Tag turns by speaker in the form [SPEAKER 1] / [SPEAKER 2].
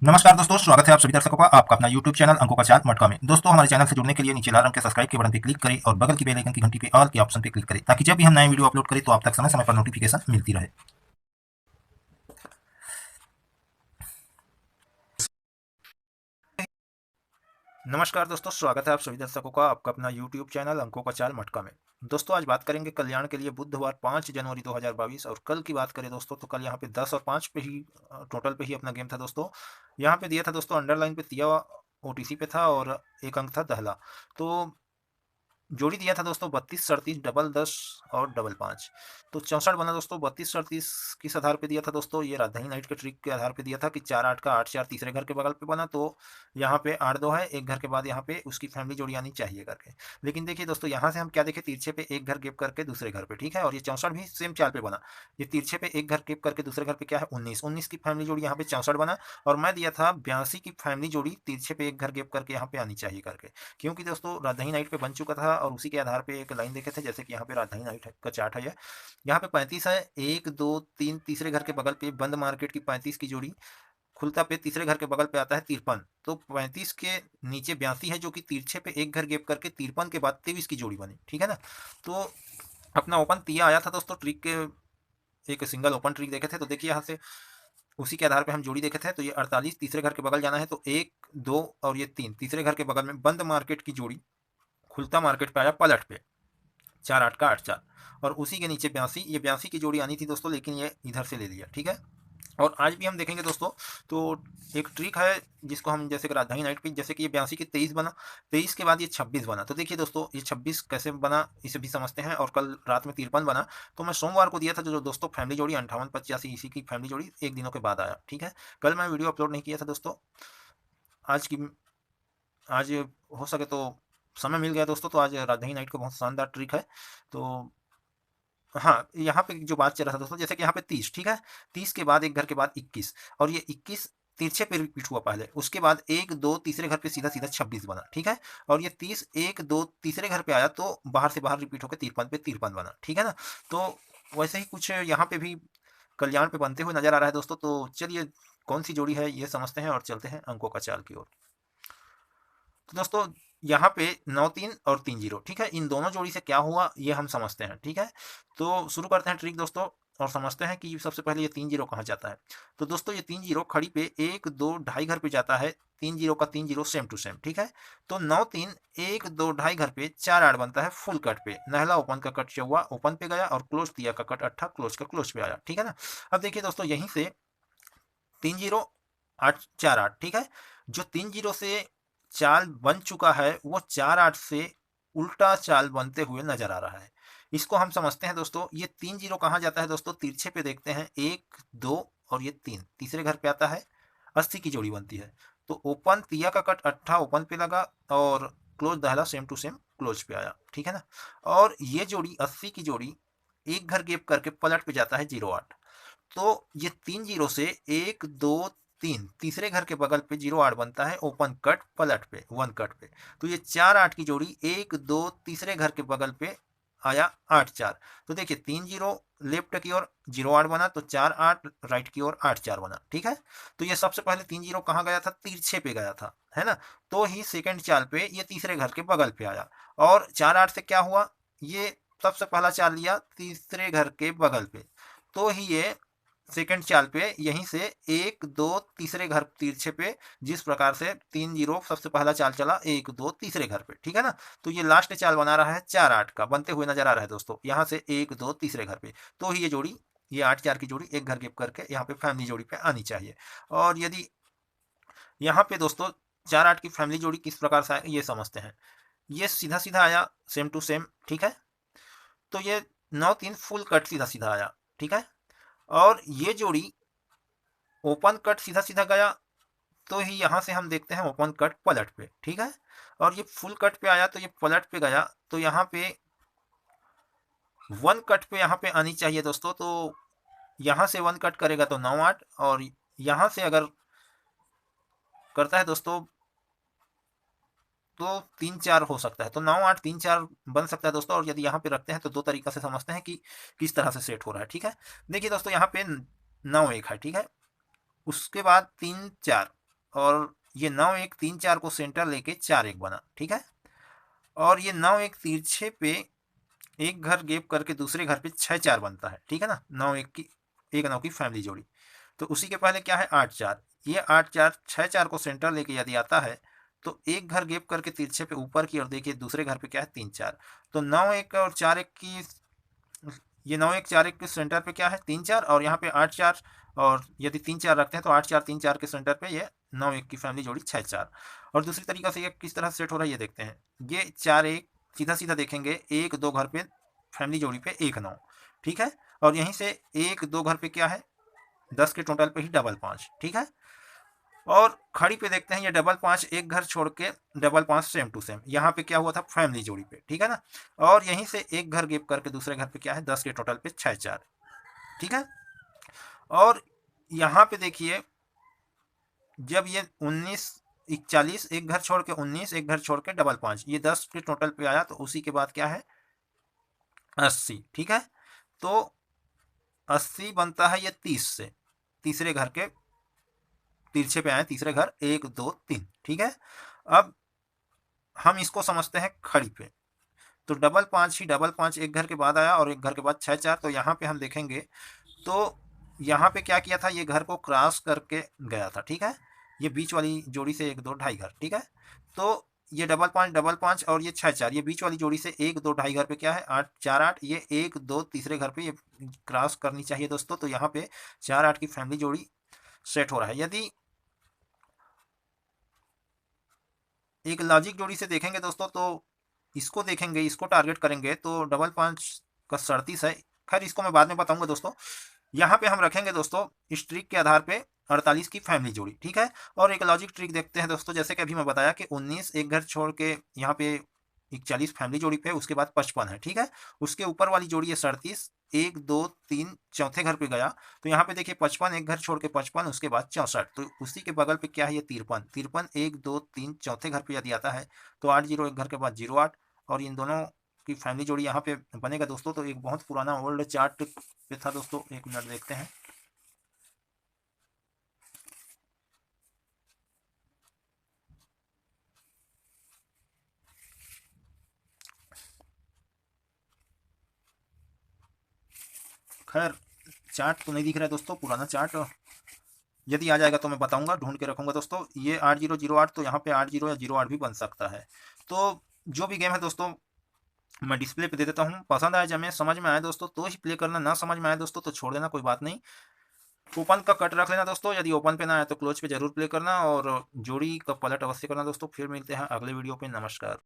[SPEAKER 1] नमस्कार दोस्तों, स्वागत है आप सभी दर्शकों का आपका अपना YouTube चैनल अंकों का चाल मटका में। दोस्तों, हमारे चैनल से जुड़ने के लिए नीचे लाल रंग के सब्सक्राइब के बटन पर क्लिक करें और बगल की बेल आइकन की घंटी पे ऑल के ऑप्शन पे क्लिक करें ताकि जब भी हम नए वीडियो अपलोड करें तो आप तक समय समय पर नोटिफिकेशन मिलती रहे। नमस्कार दोस्तों, स्वागत है आप सभी दर्शकों का आपका अपना YouTube चैनल अंकों का चाल मटका में। दोस्तों, आज बात करेंगे कल्याण के लिए बुधवार 5 जनवरी 2022। और कल की बात करें दोस्तों तो कल यहाँ पे 10 और 5 पे ही टोटल पे ही अपना गेम था दोस्तों। यहाँ पे दिया था दोस्तों अंडरलाइन पे तिया OTC पे था और एक अंक था दहला। तो जोड़ी दिया था दोस्तों 32 37 डबल 10 और डबल 5। तो 64 बना दोस्तों 32 37 किस आधार पे दिया था दोस्तों, ये राजधानी नाइट के ट्रिक के आधार पे दिया था कि 4 8 का 8 4 तीसरे घर के बगल पे बना। तो यहाँ पे 8 2 है, एक घर के बाद यहाँ पे उसकी फैमिली जोड़ी आनी चाहिए करके। लेकिन देखिए दोस्तों, यहाँ से हम क्या देखे, तिरछे पे एक घर गेप करके दूसरे घर पे, ठीक है। और ये 64 भी सेम चाल पे बना। ये तिरछे पे एक घर गेप करके दूसरे घर पे क्या है 19 की फैमिली जोड़ी यहाँ पे 64 बना। और मैं दिया था 82 की फैमिली जोड़ी तिरछे पे एक घर गेप करके यहाँ पे आनी चाहिए करके, क्योंकि दोस्तों राजधानी नाइट पे बन चुका था और उसी के आधार पे एक लाइन देखे थे। जैसे कि यहाँ पे राजधानी नाइट का चार्ट है, यहाँ पे 35 है, 1 2 3 तीसरे घर के बगल पे बंद मार्केट की 35 की जोड़ी, खुलता पे तीसरे घर के बगल पे आता है 53। तो 35 के नीचे 82 है जो कि तिरछे पे एक घर गेप करके 53 के बाद 23 की जोड़ी बनी, ठीक है ना। तो अपना ओपन तिया आया था दोस्तों, ट्रिक के एक सिंगल ओपन ट्रिक देखे थे। तो देखिए यहाँ से उसी के आधार पे हम जोड़ी देखे थे। तो ये 48 तीसरे घर के बगल जाना है, तो 1 2 और ये 3 तीसरे घर के बगल में बंद मार्केट की जोड़ी, खुलता मार्केट पे आया पलट पे 4 8 का 8 4। और उसी के नीचे 82, ये 82 की जोड़ी आनी थी दोस्तों, लेकिन ये इधर से ले लिया, ठीक है। और आज भी हम देखेंगे दोस्तों, तो एक ट्रिक है जिसको हम जैसे कि राजधानी नाइट पे, जैसे कि ये 82 की 23 बना, 23 के बाद ये 26 बना। तो देखिए दोस्तों, ये 26 कैसे बना इसे भी समझते हैं। और कल रात में 53 बना। तो मैं सोमवार को दिया था जो दोस्तों फैमिली जोड़ी 58 85 इसी की फैमिली जोड़ी एक दिनों के बाद आया, ठीक है। कल मैं वीडियो अपलोड नहीं किया था दोस्तों। आज की आज हो सके तो समय मिल गया दोस्तों, तो आज राजधानी नाइट का बहुत शानदार ट्रिक है। तो हाँ, यहाँ पे जो बात चल रहा था दोस्तों, जैसे कि यहाँ पे 30, ठीक है। 30 के बाद एक घर के बाद 21, और ये 21 तिरछे पे रिपीट हुआ पहले, उसके बाद 1 2 तीसरे घर पे सीधा सीधा 26 बना, ठीक है। और ये 30 1 2 तीसरे घर पे आया तो बाहर से बाहर रिपीट होकर 53 पे 53 बना, ठीक है ना। तो वैसे ही कुछ यहाँ पे भी कल्याण पे बनते हुए नजर आ रहा है दोस्तों। तो चलिए कौन सी जोड़ी है ये समझते हैं और चलते हैं अंकों का चाल की ओर। तो दोस्तों यहाँ पे 9 3 और 3 0, ठीक है। इन दोनों जोड़ी से क्या हुआ ये हम समझते हैं, ठीक है। तो शुरू करते हैं ट्रिक दोस्तों और समझते हैं कि सबसे पहले ये 3 0 कहाँ जाता है। तो दोस्तों ये 3 0 खड़ी पे 1 2 ढाई घर पे जाता है, 3 0 का 3 0 सेम टू सेम, ठीक है। तो 9 3 1 2 ढाई घर पे 4 8 बनता है फुल कट पे, नहला ओपन का कट चौवा ओपन पे गया और क्लोज दिया का कट अट्ठा क्लोज का क्लोज पे आया, ठीक है ना। अब देखिए दोस्तों यहीं से 3 0 8 4 8, ठीक है। जो 3 0 से चाल बन चुका है वो 4 8 से उल्टा चाल बनते हुए नजर आ रहा है। इसको हम समझते हैं दोस्तों। ये 3 0 कहाँ जाता है दोस्तों, तिरछे पे देखते हैं 1 2 और ये 3 तीसरे घर पे आता है, 80 की जोड़ी बनती है। तो ओपन तिया का कट अट्ठा ओपन पे लगा और क्लोज दहला सेम टू सेम क्लोज पे आया, ठीक है ना। और ये जोड़ी 80 की जोड़ी एक घर गेप करके पलट पे जाता है 0 8। तो ये 3 0 से 1 2 3 तीसरे घर के बगल पे 0 8 बनता है ओपन कट पलट पे 1 कट पे। तो ये 4 8 की जोड़ी 1 2 तीसरे घर के बगल पे आया 8 4। तो देखिए 3 0 लेफ्ट की ओर 0 8 बना, तो 4 8 राइट की ओर 8 4 बना, ठीक है। तो ये सबसे पहले 3 0 कहाँ गया था, तिरछे पे गया था, है ना। तो ही सेकंड चाल पे ये तीसरे घर के बगल पे आया। और 4 8 से क्या हुआ, ये सबसे पहला चाल लिया तीसरे घर के बगल पे। तो ही ये सेकंड चाल पे यहीं से 1 2 तीसरे घर तिरछे पे, जिस प्रकार से 3 0 सबसे पहला चाल चला 1 2 तीसरे घर पे, ठीक है ना। तो ये लास्ट चाल बना रहा है 4 8 का, बनते हुए नजर आ रहा है दोस्तों, यहाँ से 1 2 तीसरे घर पे। तो ही ये जोड़ी, ये 8 4 की जोड़ी एक घर गेप करके यहाँ पे फैमिली जोड़ी पे आनी चाहिए। और यदि यहाँ पे दोस्तों 4 8 की फैमिली जोड़ी किस प्रकार से आए ये समझते हैं। ये सीधा सीधा आया सेम टू सेम, ठीक है। तो ये 9 3 फुल कट सीधा सीधा आया, ठीक है। और ये जोड़ी ओपन कट सीधा सीधा गया, तो ही यहाँ से हम देखते हैं ओपन कट पलट पे, ठीक है। और ये फुल कट पे आया तो ये पलट पे गया, तो यहाँ पे 1 कट पे यहाँ पे आनी चाहिए दोस्तों। तो यहाँ से 1 कट करेगा तो 9 8, और यहाँ से अगर करता है दोस्तों तो 3 4 हो सकता है, तो 9 8 3 4 बन सकता है दोस्तों। और यदि यहाँ पे रखते हैं तो दो तरीका से समझते हैं कि किस तरह से सेट हो रहा है, ठीक है। देखिए दोस्तों यहाँ पे 9 1 है, ठीक है। उसके बाद 3 4 और ये 9 1 3 4 को सेंटर लेके 4 1 बना, ठीक है। और ये 9 1 तिरछे पे एक घर गैप करके दूसरे घर पे 6 4 बनता है, ठीक है ना। 9 1 की 1 9 की फैमिली जोड़ी। तो उसी के पहले क्या है 8 4, ये 8 4 6 4 को सेंटर लेके यदि आता है तो एक घर गैप करके तिरछे पे ऊपर की और देखिए दूसरे घर पे क्या है 3 4। तो 9 1 और 4 1 की, ये 9 1 4 1 के सेंटर पे क्या है 3 4, और यहाँ पे 8 4, और यदि 3 4 रखते हैं तो 8 4 3 4 के सेंटर पे ये 9 1 की फैमिली जोड़ी 6 4। और दूसरी तरीका से ये किस तरह सेट हो रहा है ये देखते हैं। ये 4 1 सीधा सीधा देखेंगे, एक दो घर पे फैमिली जोड़ी पे 1 9, ठीक है। और यहीं से एक दो घर पे क्या है 10 के टोटल पे ही डबल 5, ठीक है। और खड़ी पे देखते हैं ये डबल 5 एक घर छोड़ के डबल 5 सेम टू सेम, यहाँ पे क्या हुआ था फैमिली जोड़ी पे, ठीक है ना। और यहीं से एक घर गैप करके दूसरे घर पे क्या है 10 के टोटल पे 6 4, ठीक है। और यहाँ पे देखिए जब ये 19 41 एक घर छोड़ के 19 एक घर छोड़ के डबल 5, ये 10 के टोटल पे आया तो उसी के बाद क्या है 80, ठीक है। तो 80 बनता है ये 30 से, तीसरे घर के तिरछे पे आए तीसरे घर 1 2 3, ठीक है। अब हम इसको समझते हैं खड़ी पे। तो डबल 5 ही डबल 5 एक घर के बाद आया और एक घर के बाद 6 4। तो यहाँ पे हम देखेंगे तो यहाँ पे क्या किया था ये घर को क्रॉस करके गया था, ठीक है। ये बीच वाली जोड़ी से 1 2 ढाई घर, ठीक है। तो ये डबल 5 और ये 6 4, ये बीच वाली जोड़ी से 1 2 ढाई घर पे क्या है 8 4 8, ये 1 2 तीसरे घर पे ये क्रॉस करनी चाहिए दोस्तों। तो यहाँ पे 4 8 की फैमिली जोड़ी सेट हो रहा है। यदि एक लॉजिक जोड़ी से देखेंगे दोस्तों तो इसको देखेंगे, इसको टारगेट करेंगे तो डबल 5 का 37 है। खैर इसको मैं बाद में बताऊंगा दोस्तों। यहाँ पे हम रखेंगे दोस्तों इस ट्रिक के आधार पे 48 की फैमिली जोड़ी, ठीक है। और एक लॉजिक ट्रिक देखते हैं दोस्तों, जैसे कि अभी मैं बताया कि 19 एक घर छोड़ के यहाँ पे 41 फैमिली जोड़ी पे, उसके बाद 55 है, ठीक है। उसके ऊपर वाली जोड़ी है 37, 1 2 3 चौथे घर पे गया तो यहाँ पे देखिए 55 एक घर छोड़ के 55, उसके बाद 64, तो उसी के बगल पे क्या है ये 53 53 1 2 3 चौथे घर पे यदि आता है तो 8 0 एक घर के बाद 0 8, और इन दोनों की फैमिली जोड़ी यहाँ पे बनेगा दोस्तों। तो एक बहुत पुराना ओल्ड चार्ट पे था दोस्तों, एक मिनट देखते हैं। खैर चार्ट तो नहीं दिख रहा है दोस्तों, पुराना चार्ट यदि आ जाएगा तो मैं बताऊंगा, ढूंढ के रखूंगा दोस्तों। ये 8008, तो यहाँ पे 80 या 08 भी बन सकता है। तो जो भी गेम है दोस्तों मैं डिस्प्ले पे दे देता हूँ, पसंद आए जब मैं समझ में आए दोस्तों तो ही प्ले करना, ना समझ में आए दोस्तों तो छोड़ देना, कोई बात नहीं। ओपन का कट रख लेना दोस्तों, यदि ओपन पे ना आए तो क्लोज पे जरूर प्ले करना, और जोड़ी का पलट अवश्य करना दोस्तों। फिर मिलते हैं अगले वीडियो पे, नमस्कार।